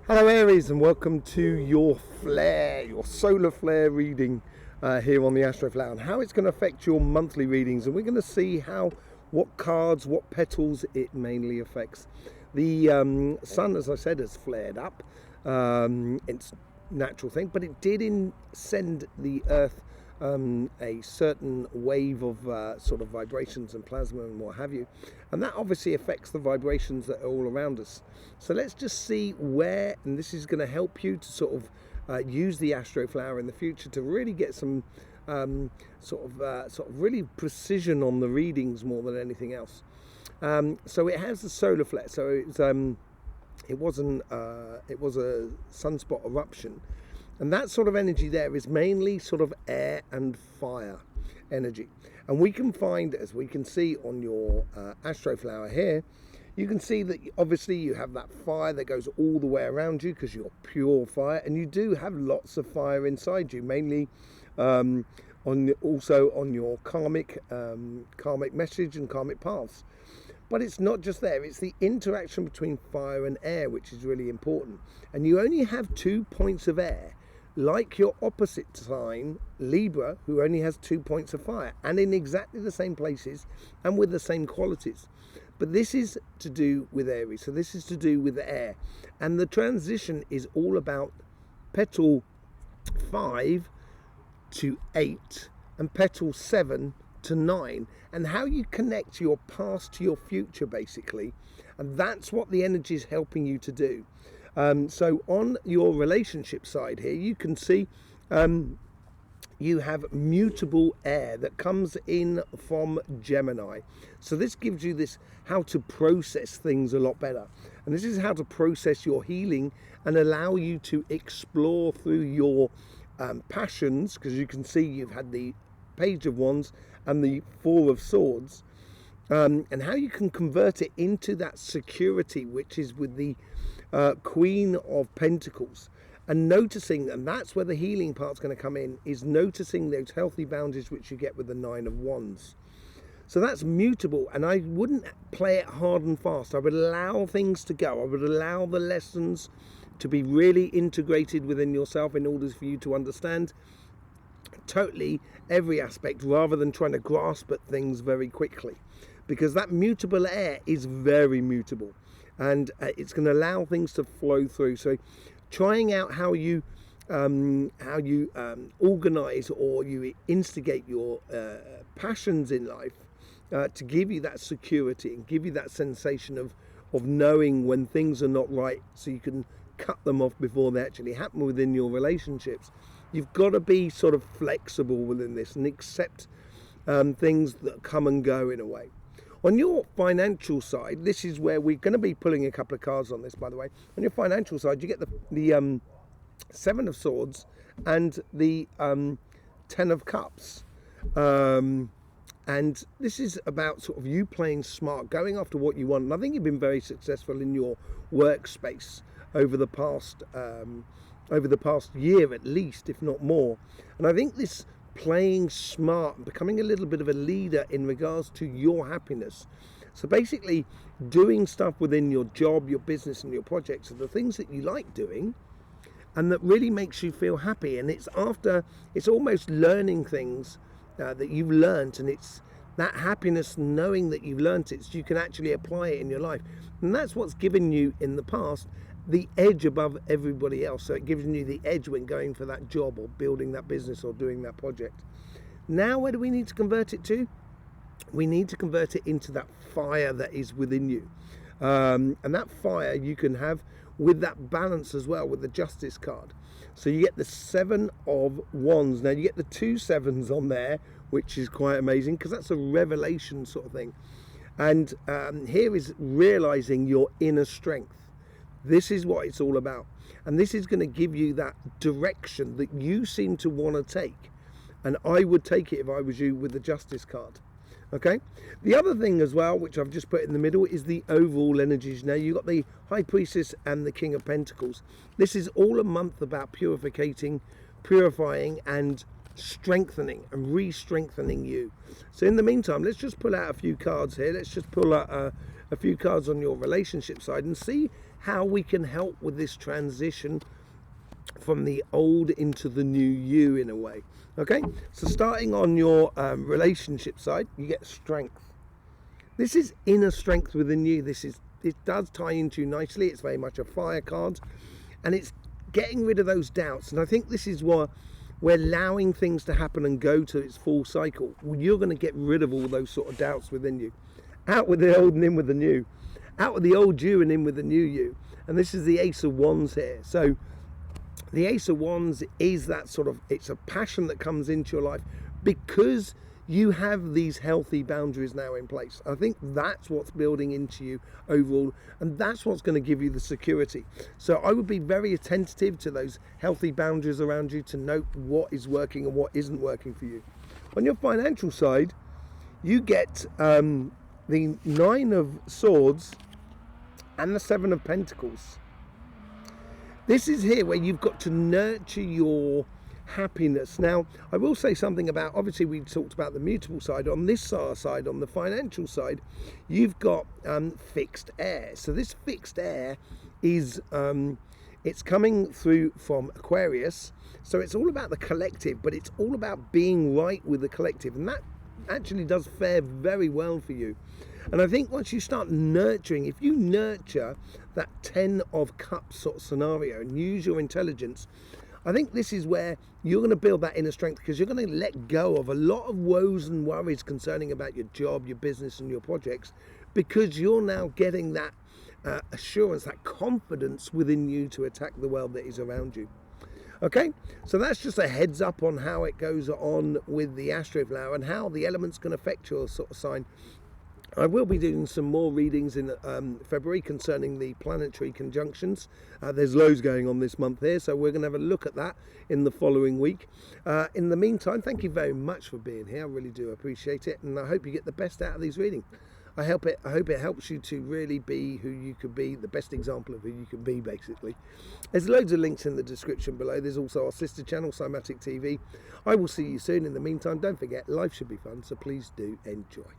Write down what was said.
Hello Aries, and welcome to your flare, your solar flare reading here on the Astroflower, and how it's going to affect your monthly readings. And we're going to see what cards, what petals it mainly affects. The sun, as I said, has flared up. It's a natural thing, but it did send the Earth a certain wave of sort of vibrations and plasma and what have you, and that obviously affects the vibrations that are all around us. So let's just see where, and this is going to help you to sort of use the Astroflower in the future to really get some sort of really precision on the readings more than anything else. So it has the solar flare, so it was a sunspot eruption. And that sort of energy there is mainly sort of air and fire energy. And we can find, as we can see on your Astroflower here, you can see that obviously you have that fire that goes all the way around you because you're pure fire, and you do have lots of fire inside you, mainly also on your karmic message and karmic paths. But it's not just there, it's the interaction between fire and air which is really important. And you only have 2 points of air, like your opposite sign, Libra, who only has 2 points of fire, and in exactly the same places and with the same qualities. But this is to do with Aries, so this is to do with the air. And the transition is all about petal 5 to 8 and petal 7 to 9, and how you connect your past to your future, basically. And that's what the energy is helping you to do. So on your relationship side here, you can see you have mutable air that comes in from Gemini. So this gives you this how to process things a lot better. And this is how to process your healing and allow you to explore through your passions, because you can see you've had the Page of Wands and the Four of Swords, and how you can convert it into that security, which is with the Queen of Pentacles, and noticing, and that's where the healing part's going to come in, is noticing those healthy boundaries which you get with the Nine of Wands. So that's mutable, and I wouldn't play it hard and fast. I would allow things to go. I would allow the lessons to be really integrated within yourself in order for you to understand totally every aspect, rather than trying to grasp at things very quickly, because that mutable air is very mutable, and it's going to allow things to flow through. So trying out how you organize or you instigate your passions in life to give you that security and give you that sensation of knowing when things are not right, so you can cut them off before they actually happen within your relationships. You've got to be sort of flexible within this and accept things that come and go in a way. On your financial side, this is where we're going to be pulling a couple of cards on this, by the way. On your financial side, you get the Seven of Swords and the Ten of Cups. And this is about sort of you playing smart, going after what you want. And I think you've been very successful in your workspace over the past year at least, if not more. And I think this playing smart and becoming a little bit of a leader in regards to your happiness. So basically doing stuff within your job, your business and your projects are the things that you like doing and that really makes you feel happy. And it's almost learning things that you've learned, and it's that happiness knowing that you've learned it so you can actually apply it in your life. And that's what's given you in the past the edge above everybody else. So it gives you the edge when going for that job or building that business or doing that project. Now where do we need to convert it to? We need to convert it into that fire that is within you. And that fire you can have with that balance as well, with the Justice card. So you get the Seven of Wands. Now you get the 2 sevens on there, which is quite amazing because that's a revelation sort of thing. And here is realizing your inner strength. This is what it's all about. And this is going to give you that direction that you seem to want to take. And I would take it if I was you with the Justice card. Okay. The other thing as well, which I've just put in the middle, is the overall energies. Now you've got the High Priestess and the King of Pentacles. This is all a month about purifying and strengthening and re-strengthening you. So in the meantime, let's just pull out a few cards here. Let's just pull out a few cards on your relationship side and see how we can help with this transition from the old into the new you in a way. Okay, so starting on your relationship side, you get strength. This is inner strength within you. It does tie into you nicely. It's very much a fire card, and it's getting rid of those doubts. And I think this is what we're allowing things to happen and go to its full cycle. You're going to get rid of all those sort of doubts within you. Out with the old and in with the new. Out with the old you and in with the new you. And this is the Ace of Wands here. So the Ace of Wands is that sort of, it's a passion that comes into your life because you have these healthy boundaries now in place. I think that's what's building into you overall, and that's what's going to give you the security. So I would be very attentive to those healthy boundaries around you to note what is working and what isn't working for you. On your financial side, you get the Nine of Swords and the Seven of Pentacles. This is here where you've got to nurture your happiness. Now, I will say something about, obviously we talked about the mutable side. On this side, on the financial side, you've got fixed air. So this fixed air is, it's coming through from Aquarius. So it's all about the collective, but it's all about being right with the collective. And that actually does fare very well for you. And I think once you start nurturing, if you nurture that 10 of Cups sort of scenario and use your intelligence, I think this is where you're going to build that inner strength, because you're going to let go of a lot of woes and worries concerning about your job, your business and your projects, because you're now getting that assurance, that confidence within you to attack the world that is around you. Okay, so that's just a heads up on how it goes on with the Astroflower and how the elements can affect your sort of sign. I will be doing some more readings in February concerning the planetary conjunctions. There's loads going on this month here, so we're going to have a look at that in the following week. In the meantime, thank you very much for being here. I really do appreciate it, and I hope you get the best out of these readings. I hope it helps you to really be who you could be, the best example of who you can be, basically. There's loads of links in the description below. There's also our sister channel, Cymatic TV. I will see you soon. In the meantime, don't forget, life should be fun, so please do enjoy.